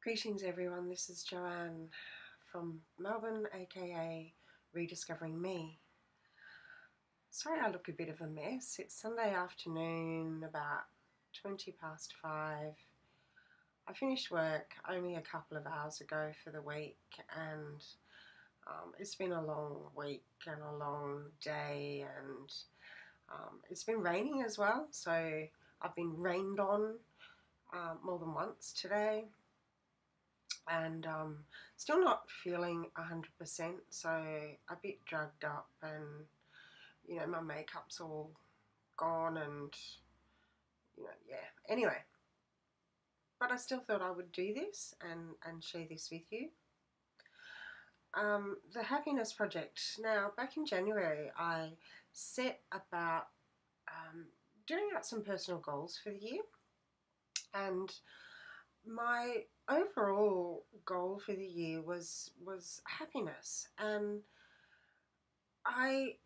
Greetings everyone, this is Joanne from Melbourne, aka Rediscovering Me. Sorry I look a bit of a mess. It's Sunday afternoon, about 20 past 5. I finished work only a couple of hours ago for the week, and it's been a long week and a long day, and it's been raining as well, so I've been rained on more than once today. And still not feeling 100%, so a bit drugged up, and my makeup's all gone, and yeah, anyway, but I still thought I would do this and share this with you. The Happiness Project. Now, back in January, I set about doing out some personal goals for the year, and my overall goal for the year was happiness. And I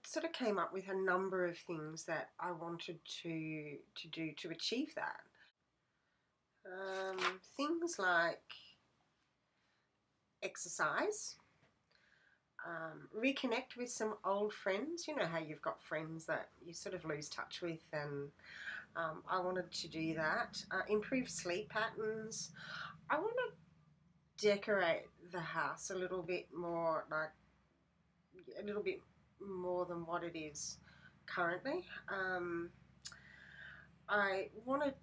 sort of came up with a number of things that I wanted to do to achieve that. Things like exercise, reconnect with some old friends. You know how you've got friends that you sort of lose touch with, and I wanted to do that. Improve sleep patterns. I want to decorate the house a little bit more, like a little bit more than what it is currently. I want to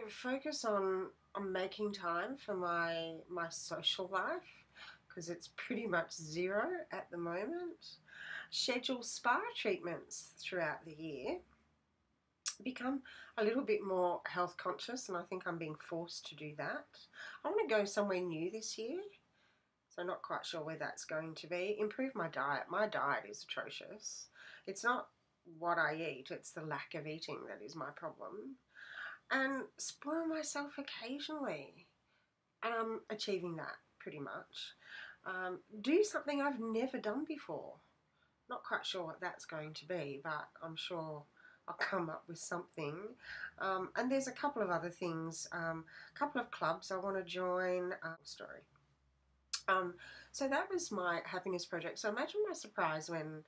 focus on making time for my social life, because it's pretty much zero at the moment. Schedule spa treatments throughout the year. Become a little bit more health conscious, and I think I'm being forced to do that. I want to go somewhere new this year, so not quite sure where that's going to be. Improve my diet. My diet is atrocious. It's not what I eat, it's the lack of eating that is my problem. And spoil myself occasionally. And I'm achieving that pretty much. Do something I've never done before. Not quite sure what that's going to be, but I'm sure I'll come up with something. And there's a couple of other things, a couple of clubs I want to join. Story. So that was my happiness project. So imagine my surprise when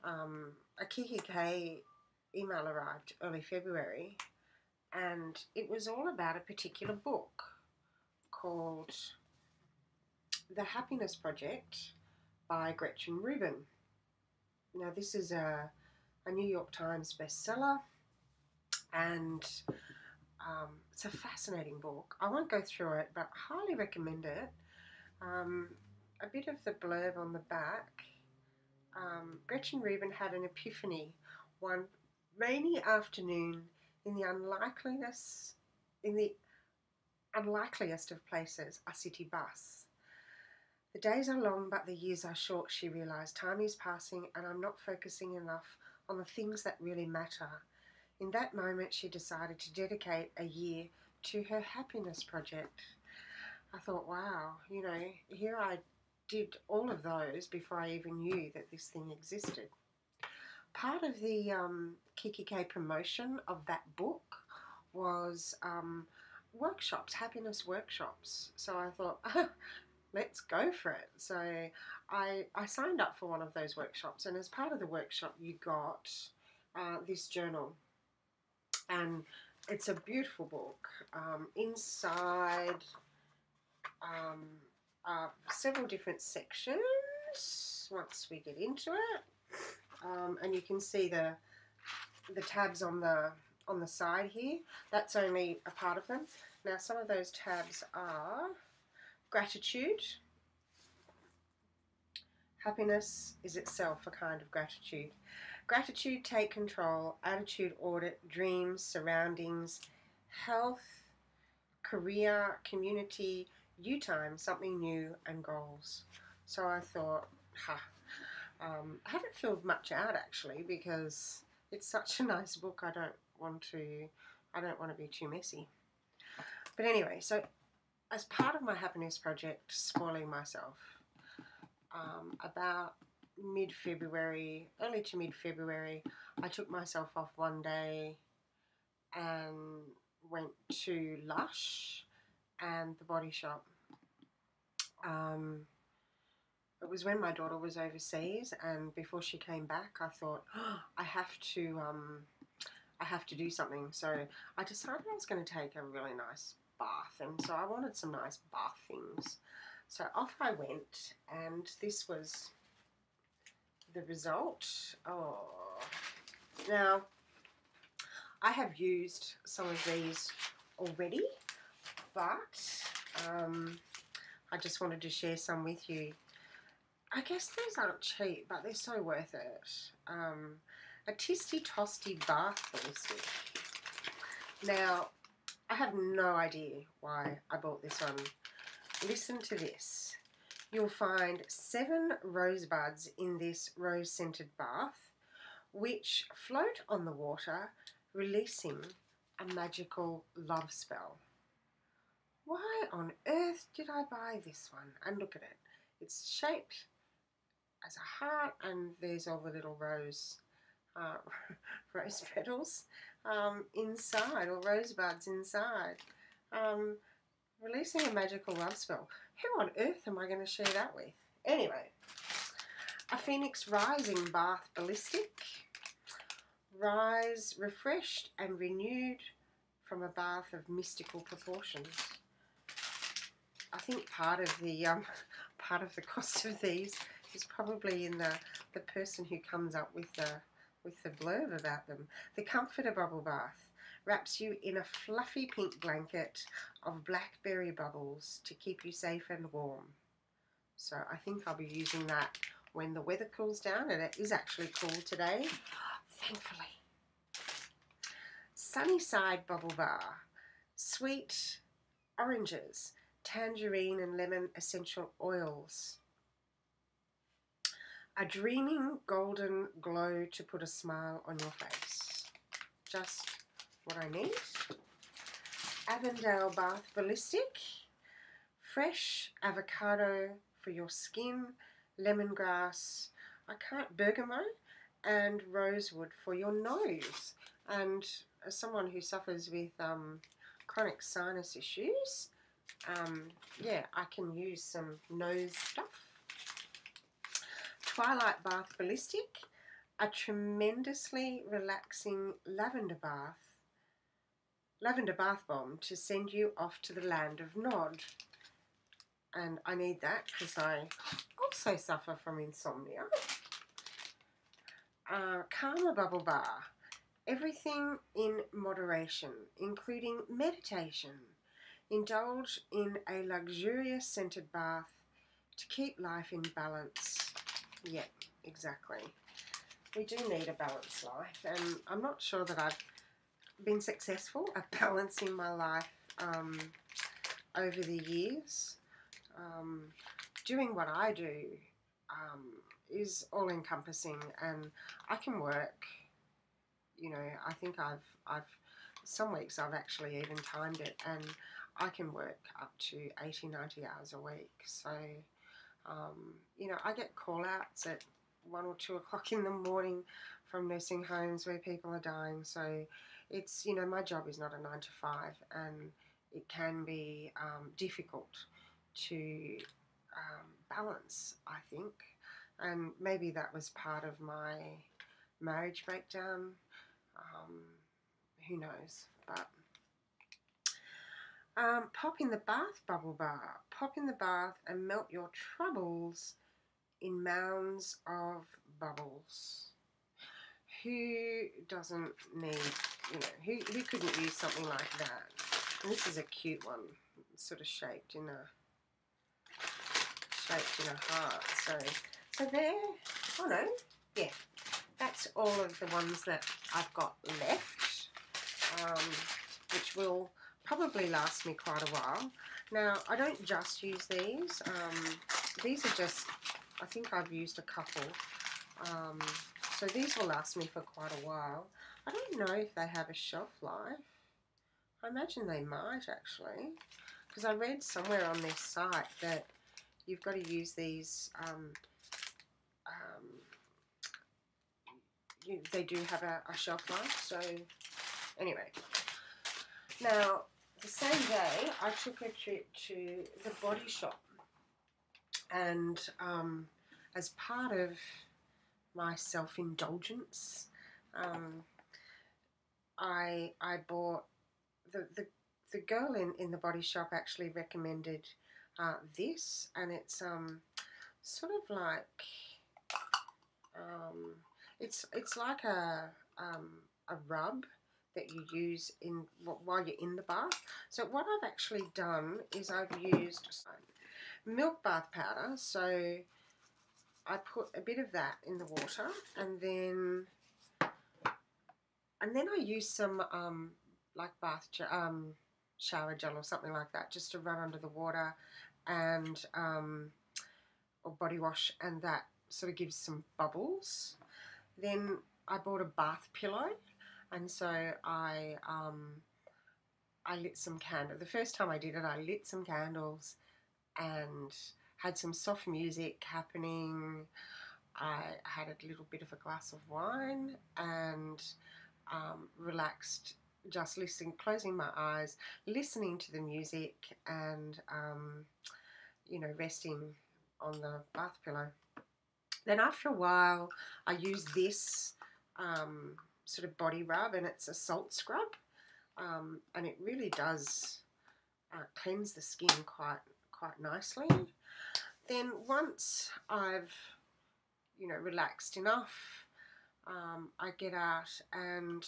a Kiki K email arrived early February, and it was all about a particular book called The Happiness Project by Gretchen Rubin. Now, this is a New York Times bestseller, and it's a fascinating book. I won't go through it, but I highly recommend it. A bit of the blurb on the back. Gretchen Rubin had an epiphany one rainy afternoon in the unlikeliest of places, a city bus. The days are long, but the years are short, she realised. Time is passing, and I'm not focusing enough on the things that really matter. In that moment, she decided to dedicate a year to her happiness project. I thought, wow, here I did all of those before I even knew that this thing existed. Part of the Kiki K promotion of that book was workshops, happiness workshops. So I thought, let's go for it. So I signed up for one of those workshops, and as part of the workshop, you got this journal, and it's a beautiful book. Inside several different sections once we get into it, and you can see the tabs on the side here. That's only a part of them. Now, some of those tabs are gratitude. Happiness is itself a kind of gratitude. Gratitude, take control, attitude, audit, dreams, surroundings, health, career, community, you time, something new, and goals. So I thought, I haven't filled much out actually, because it's such a nice book. I don't want to be too messy. But anyway, so as part of my happiness project, spoiling myself, about mid-February, early to mid-February, I took myself off one day and went to Lush and the Body Shop. It was when my daughter was overseas, and before she came back, I thought, oh, I have to do something. So I decided I was going to take a really nice bath, and so I wanted some nice bath things. So off I went, and this was the result. Oh, now I have used some of these already, but I just wanted to share some with you. I guess these aren't cheap, but they're so worth it. A Tisty Tosty bath ballistic. Now, I have no idea why I bought this one. Listen to this. You'll find 7 rosebuds in this rose-scented bath, which float on the water, releasing a magical love spell. Why on earth did I buy this one? And look at it. It's shaped as a heart, and there's all the little rose petals inside, or rosebuds inside, releasing a magical love spell. Who on earth am I going to share that with? Anyway, a Phoenix Rising Bath Ballistic. Rise refreshed and renewed from a bath of mystical proportions. I think part of the cost of these is probably in the person who comes up with the blurb about them. The Comforter Bubble Bath wraps you in a fluffy pink blanket of blackberry bubbles to keep you safe and warm. So I think I'll be using that when the weather cools down, and it is actually cool today, thankfully. Sunnyside Bubble Bar. Sweet oranges, tangerine and lemon essential oils. A dreaming golden glow to put a smile on your face. Just what I need. Avondale Bath Ballistic. Fresh avocado for your skin, lemongrass, bergamot, and rosewood for your nose. And as someone who suffers with chronic sinus issues, yeah, I can use some nose stuff. Twilight Bath Ballistic, a tremendously relaxing lavender bath bomb to send you off to the land of Nod. And I need that because I also suffer from insomnia. Karma Bubble Bar, everything in moderation, including meditation. Indulge in a luxurious scented bath to keep life in balance. Yep, exactly. We do need a balanced life, and I'm not sure that I've been successful at balancing my life over the years. Doing what I do is all-encompassing, and I can work, you know, I think I've some weeks I've actually even timed it, and I can work up to 80, 90 hours a week. So, you know, I get call-outs at 1 or 2 o'clock in the morning from nursing homes where people are dying. So it's, you know, my job is not a 9 to 5, and it can be difficult to balance, I think. And maybe that was part of my marriage breakdown. Who knows? But pop in the bath bubble bar. Pop in the bath and melt your troubles in mounds of bubbles. Who doesn't need, you know, who couldn't use something like that? And this is a cute one. It's sort of shaped in a heart. So there, oh no, yeah, that's all of the ones that I've got left, which will probably last me quite a while. Now, I don't just use these. These are just, I think I've used a couple. So these will last me for quite a while. I don't know if they have a shelf life. I imagine they might actually, because I read somewhere on their site that you've got to use these, they do have a shelf life. So anyway, Now, the same day, I took a trip to the Body Shop, and as part of my self-indulgence, um, I bought the girl in the Body Shop actually recommended this, and it's sort of like it's like a rub that you use while you're in the bath. So what I've actually done is I've used milk bath powder. So I put a bit of that in the water, and then I use some like shower gel or something like that, just to run under the water, and or body wash, and that sort of gives some bubbles. Then I bought a bath pillow, and so I lit some candles. The first time I did it, I lit some candles and had some soft music happening. I had a little bit of a glass of wine and relaxed, just listening, closing my eyes, listening to the music, and resting on the bath pillow. Then after a while, I use this sort of body rub, and it's a salt scrub, and it really does cleanse the skin quite nicely. Then once I've relaxed enough, I get out, and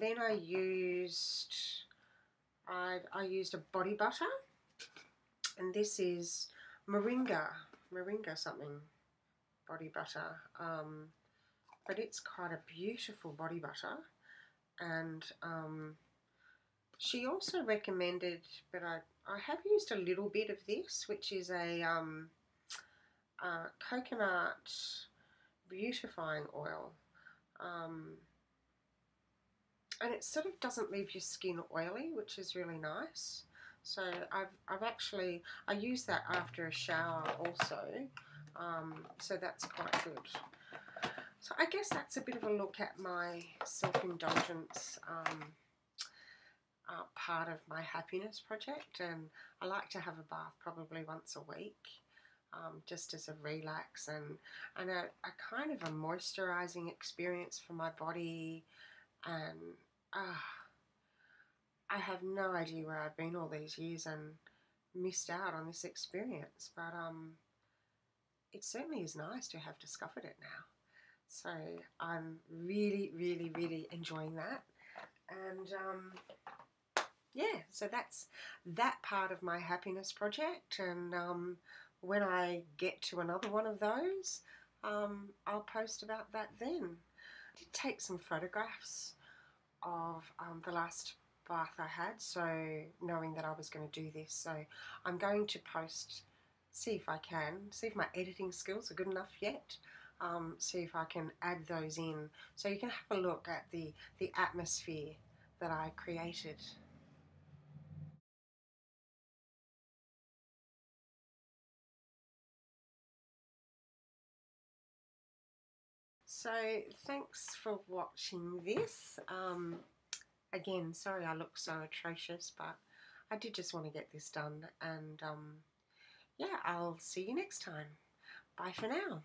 then I used a body butter, and this is moringa something body butter, but it's quite a beautiful body butter. And she also recommended, but I have used a little bit of this, which is a coconut beautifying oil, and it sort of doesn't leave your skin oily, which is really nice. So I've actually, I use that after a shower also, so that's quite good. So I guess that's a bit of a look at my self-indulgence part of my happiness project, and I like to have a bath probably once a week, just as a relax and a kind of a moisturising experience for my body. And I have no idea where I've been all these years and missed out on this experience, but it certainly is nice to have discovered it now. So I'm really, really, really enjoying that. And yeah, so that's that part of my happiness project. And when I get to another one of those, I'll post about that then. I did take some photographs of the last bath I had, so knowing that I was going to do this, so I'm going to post, see if my editing skills are good enough yet, see if I can add those in, so you can have a look at the atmosphere that I created. So thanks for watching this. Again, sorry I look so atrocious, but I did just want to get this done, and yeah, I'll see you next time. Bye for now.